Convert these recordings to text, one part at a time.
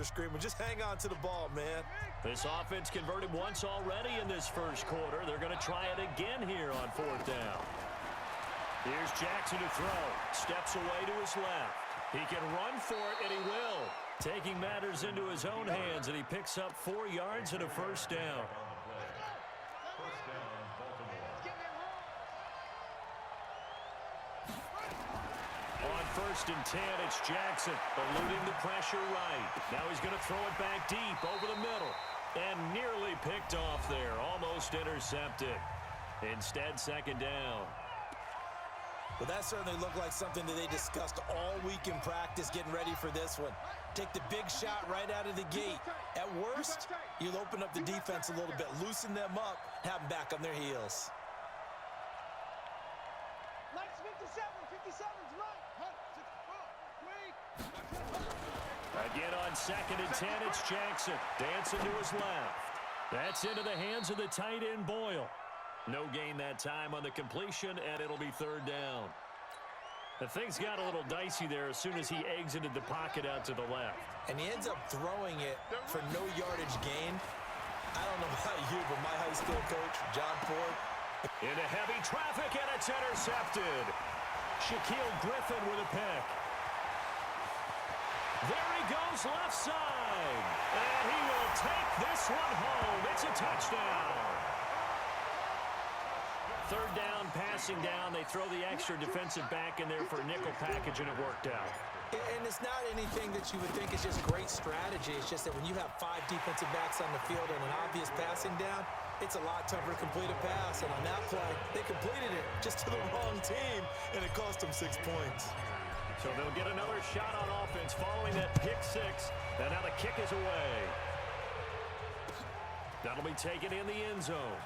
are screaming, just hang on to the ball, man. This offense converted once already in this first quarter. They're going to try it again here on fourth down. Here's Jackson to throw. Steps away to his left. He can run for it, and he will. Taking matters into his own hands, and he picks up 4 yards and a first down. On 1st and 10, it's Jackson, eluding the pressure right. Now he's going to throw it back deep over the middle. And nearly picked off there, almost intercepted. Instead, second down. Well, that certainly looked like something that they discussed all week in practice getting ready for this one. Take the big shot right out of the gate. At worst, you'll open up the defense a little bit, loosen them up, have them back on their heels. Lights 57, 57's right. Again on 2nd and 10, it's Jackson. Dancing to his left. That's into the hands of the tight end, Boyle. No gain that time on the completion, and it'll be 3rd down. The things got a little dicey there as soon as he exited the pocket out to the left. And he ends up throwing it for no yardage gain. I don't know about you, but my high school coach, John Ford. Into heavy traffic, and it's intercepted. Shaquille Griffin with a pick. There he goes left side. And he will take this one home. It's a touchdown. 3rd down, passing down. They throw the extra defensive back in there for a nickel package, and it worked out. And it's not anything that you would think is just great strategy. It's just that when you have 5 defensive backs on the field and an obvious passing down, it's a lot tougher to complete a pass. And on that play, they completed it just to the wrong team, and it cost them 6 points. So they'll get another shot on offense following that pick 6, and now the kick is away. That'll be taken in the end zone.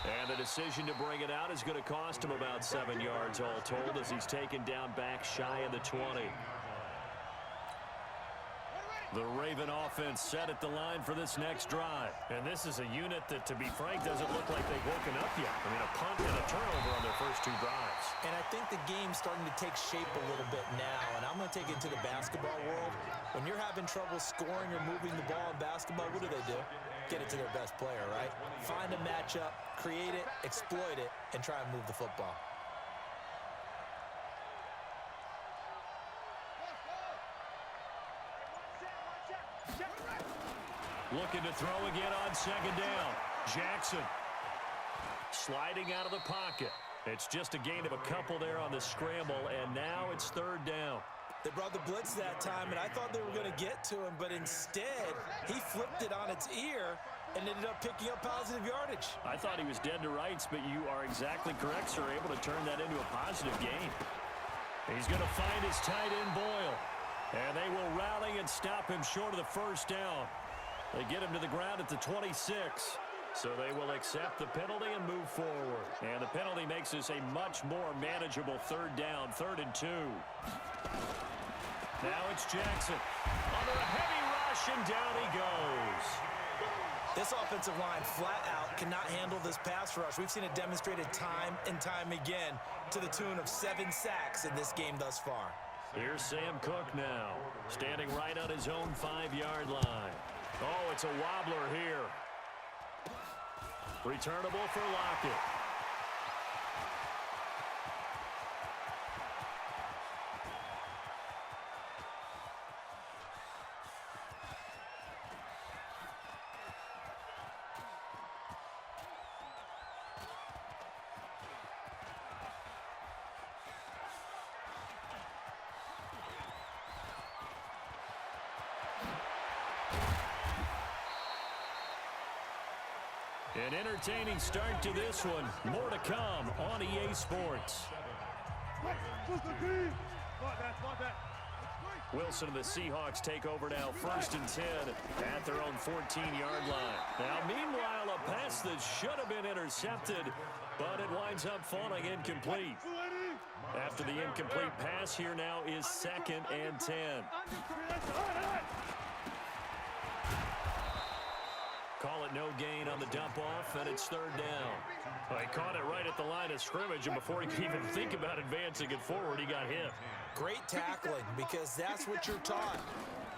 And the decision to bring it out is going to cost him about 7 yards all told as he's taken down back shy of the 20. The Raven offense set at the line for this next drive. And this is a unit that, to be frank, doesn't look like they've woken up yet. I mean, a punt and a turnover on their first 2 drives. And I think the game's starting to take shape a little bit now. And I'm going to take it to the basketball world. When you're having trouble scoring or moving the ball in basketball, what do? Get it to their best player, right? Find a matchup, create it, exploit it, and try and move the football. Looking to throw again on 2nd down. Jackson sliding out of the pocket. It's just a gain of a couple there on the scramble, and now it's 3rd down. They brought the blitz that time, and I thought they were going to get to him, but instead, he flipped it on its ear and ended up picking up positive yardage. I thought he was dead to rights, but you are exactly correct, sir. Able to turn that into a positive gain. He's going to find his tight end, Boyle. And they will rally and stop him short of the 1st down. They get him to the ground at the 26. So they will accept the penalty and move forward. And the penalty makes this a much more manageable 3rd down, 3rd and 2. Now it's Jackson. Under a heavy rush, and down he goes. This offensive line flat out cannot handle this pass rush. We've seen it demonstrated time and time again to the tune of 7 sacks in this game thus far. Here's Sam Cook now, standing right on his own 5-yard line. Oh, it's a wobbler here. Returnable for Lockett. An entertaining start to this one. More to come on EA Sports. Wilson and the Seahawks take over now, 1st and 10 at their own 14-yard line. Now, meanwhile, a pass that should have been intercepted, but it winds up falling incomplete. After the incomplete pass, here now is 2nd and 10. call it no gain on the dump-off, and it's third down. Well, he caught it right at the line of scrimmage, and before he could even think about advancing it forward, he got hit. Great tackling, because that's what you're taught.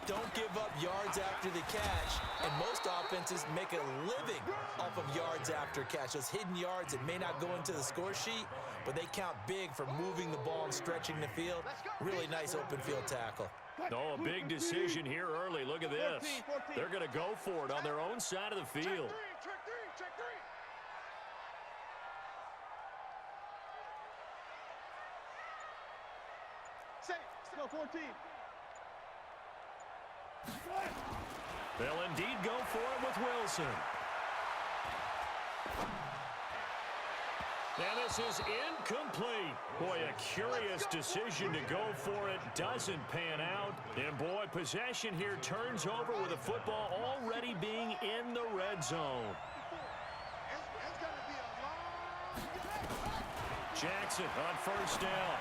Don't give up yards after the catch, and most offenses make a living off of yards after catch. Those hidden yards that may not go into the score sheet, but they count big for moving the ball and stretching the field. Really nice open field tackle. Oh, a big decision here early. Look at this. They're going to go for it on their own side of the field. Check three. Safe. Go 14. They'll indeed go for it with Wilson. And this is incomplete. Boy, a curious decision to go for it. Doesn't pan out. And boy, possession here turns over with the football already being in the red zone. Jackson on first down.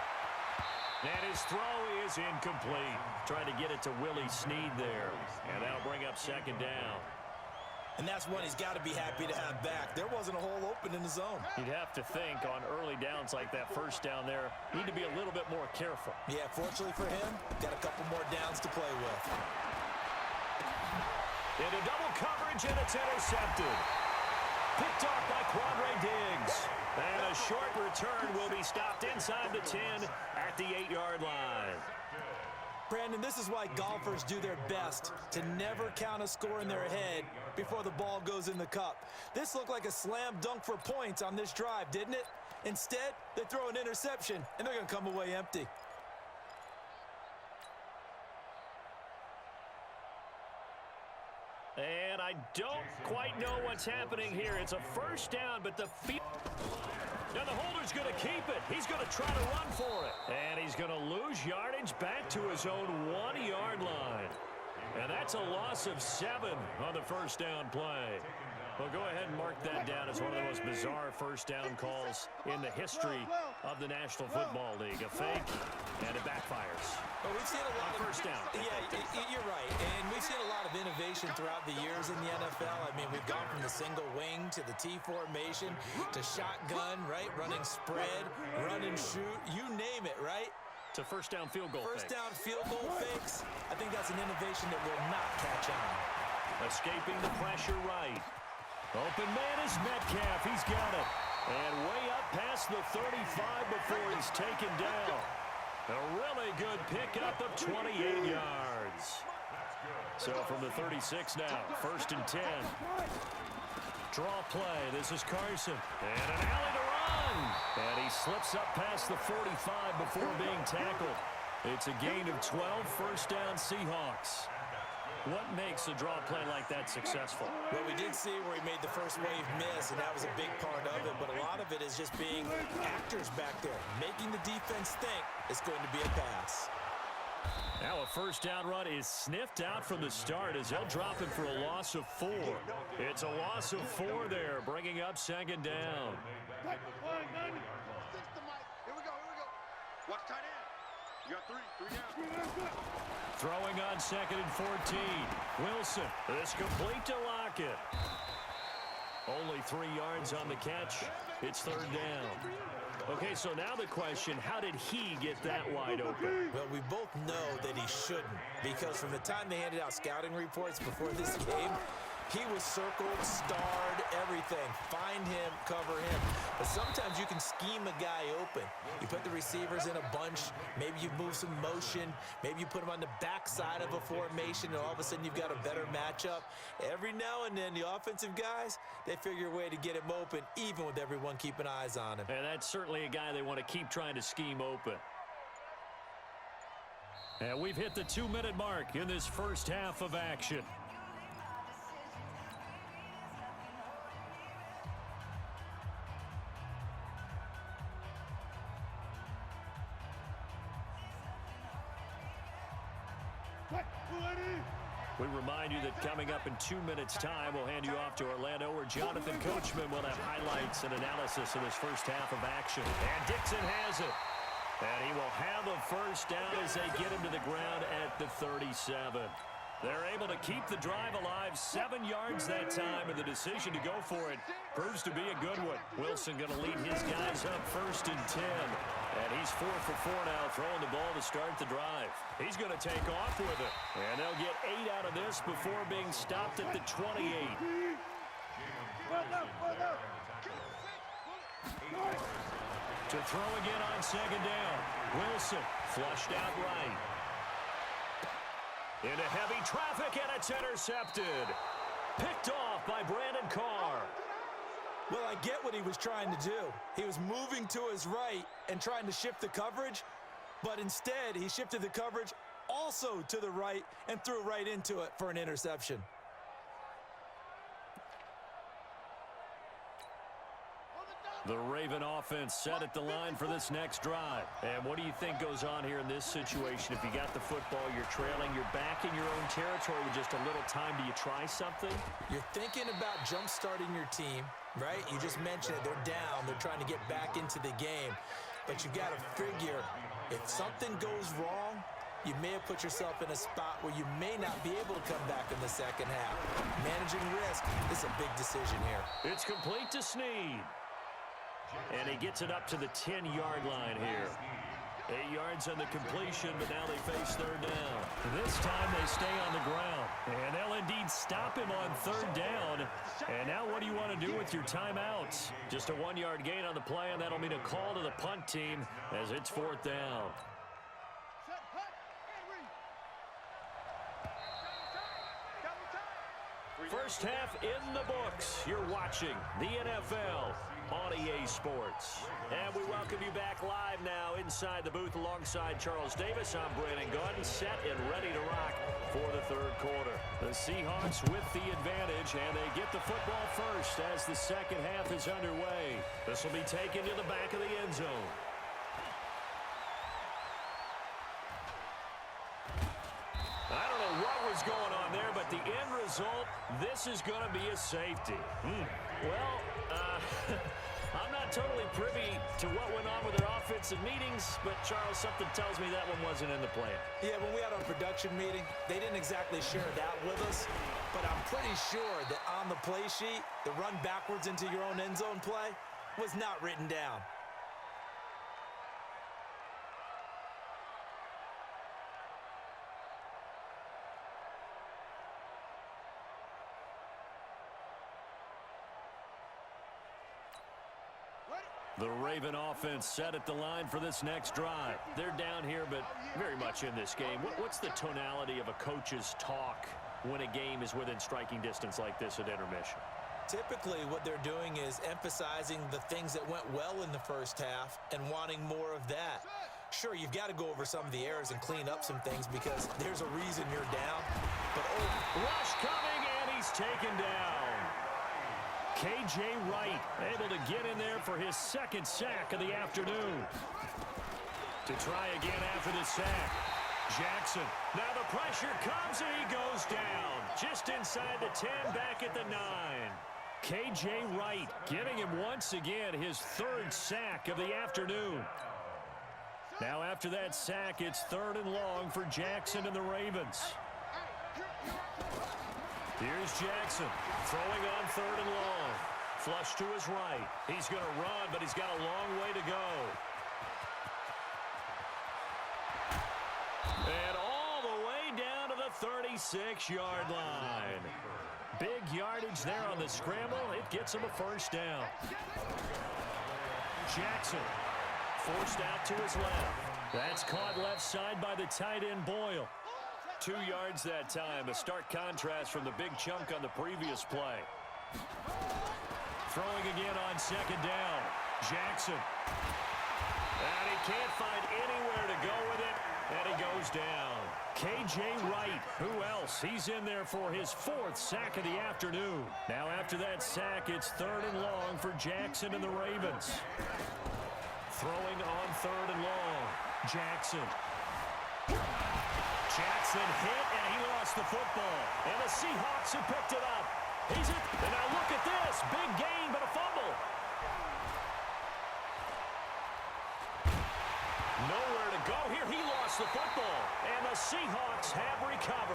And his throw is incomplete. Trying to get it to Willie Snead there. And that'll bring up second down. And that's one he's got to be happy to have back. There wasn't a hole open in the zone. You'd have to think on early downs like that first down there, need to be a little bit more careful. Yeah, fortunately for him, got a couple more downs to play with. Into double coverage, and it's intercepted. Picked off by Quandre Diggs. And a short return will be stopped inside the 10 at the 8-yard line. Brandon, this is why golfers do their best to never count a score in their head before the ball goes in the cup. This looked like a slam dunk for points on this drive, didn't it? Instead, they throw an interception, and they're going to come away empty. And I don't quite know what's happening here. It's a first down, but the field... Now the holder's going to keep it. He's going to try to run for it. And he's going to lose yardage back to his own 1-yard line. And that's a loss of 7 on the first down play. Well, go ahead and mark that down as one of the most bizarre first down calls in the history of the National Football League. A fake, and it backfires. But we've seen a lot of first down. Yeah, you're right. And we've seen a lot of innovation throughout the years in the NFL. I mean, we've gone from the single wing to the T formation to shotgun, right? Running spread, run and shoot, you name it, right? To first down field goal First fake. down field goal fakes. I think that's an innovation that will not catch on. Escaping the pressure right. Open man is Metcalf. He's got it. And way up past the 35 before he's taken down. A really good pickup of 28 yards. So from the 36 now, first and 10. Draw play. This is Carson. And an alley to run. And he slips up past the 45 before being tackled. It's a gain of 12, first down Seahawks. What makes a draw play like that successful? Well, we did see where he made the first wave miss, and that was a big part of it, but a lot of it is just being actors back there, making the defense think it's going to be a pass. Now a first down run is sniffed out from the start as they'll drop him for a loss of 4. It's a loss of 4 there, bringing up second down. Here we go. Watch tight end. You got 3 down. Throwing on second and 14. Wilson is complete to Lockett. Only 3 yards on the catch. It's third down. Okay, so now the question, how did he get that wide open? Well, we both know that he shouldn't, because from the time they handed out scouting reports before this game, he was circled, starred, everything. Find him, cover him. But sometimes you can scheme a guy open. You put the receivers in a bunch. Maybe you move some motion. Maybe you put them on the backside of a formation, and all of a sudden you've got a better matchup. Every now and then, the offensive guys, they figure a way to get him open, even with everyone keeping eyes on him. And that's certainly a guy they want to keep trying to scheme open. And we've hit the 2-minute mark in this first half of action. We remind you that coming up in 2 minutes' time, we'll hand you off to Orlando, where Jonathan Coachman will have highlights and analysis of this first half of action. And Dixon has it. And he will have a first down as they get him to the ground at the 37. They're able to keep the drive alive, 7 yards that time, and the decision to go for it proves to be a good one. Wilson going to lead his guys up 1st and 10. And he's 4 for 4 now, throwing the ball to start the drive. He's going to take off with it. And they'll get 8 out of this before being stopped at the 28. To throw again on 2nd down. Wilson flushed out right. Into heavy traffic, and it's intercepted. Picked off by Brandon Carr. Well, I get what he was trying to do. He was moving to his right and trying to shift the coverage, but instead he shifted the coverage also to the right and threw right into it for an interception. The Raven offense set at the line for this next drive. And what do you think goes on here in this situation? If you got the football, you're trailing, you're back in your own territory with just a little time. Do you try something? You're thinking about jump-starting your team, right? You just mentioned it. They're down. They're trying to get back into the game. But you've got to figure, if something goes wrong, you may have put yourself in a spot where you may not be able to come back in the second half. Managing risk is a big decision here. It's complete to Snead. And he gets it up to the 10-yard line here. 8 yards on the completion, but now they face 3rd down. This time they stay on the ground. And they'll indeed stop him on 3rd down. And now what do you want to do with your timeouts? Just a 1-yard gain on the play, and that'll mean a call to the punt team as it's 4th down. First half in the books. You're watching the NFL on EA Sports. And we welcome you back live now inside the booth alongside Charles Davis. I'm Brandon Gordon, set and ready to rock for the 3rd quarter. The Seahawks with the advantage, and they get the football first as the second half is underway. This will be taken to the back of the end zone. I don't know what was going on there, but the end result, this is going to be a safety. Well, I'm not totally privy to what went on with their offensive meetings, but Charles, something tells me that one wasn't in the plan. Yeah, when we had our production meeting, they didn't exactly share that with us, but I'm pretty sure that on the play sheet, the run backwards into your own end zone play was not written down. The Raven offense set at the line for this next drive. They're down here, but very much in this game. What's the tonality of a coach's talk when a game is within striking distance like this at intermission? Typically, what they're doing is emphasizing the things that went well in the first half and wanting more of that. Sure, you've got to go over some of the errors and clean up some things because there's a reason you're down. But rush coming, and he's taken down. K.J. Wright able to get in there for his 2nd sack of the afternoon. To try again after the sack. Jackson. Now the pressure comes, and he goes down. Just inside the 10, back at the 9. K.J. Wright giving him once again his 3rd sack of the afternoon. Now after that sack, it's 3rd and long for Jackson and the Ravens. Here's Jackson throwing on 3rd and long. Flush to his right. He's going to run, but he's got a long way to go. And all the way down to the 36-yard line. Big yardage there on the scramble. It gets him a 1st down. Jackson forced out to his left. That's caught left side by the tight end Boyle. 2 yards that time, a stark contrast from the big chunk on the previous play. Throwing again on 2nd down. Jackson. And he can't find anywhere to go with it, and he goes down. K.J. Wright, who else? He's in there for his 4th sack of the afternoon. Now after that sack, it's 3rd and long for Jackson and the Ravens. Throwing on 3rd and long. Jackson. Jackson hit, and he lost the football. And the Seahawks have picked it up. He's it. And now look at this. Big gain, but a fumble. Nowhere to go here. He lost the football. And the Seahawks have recovered.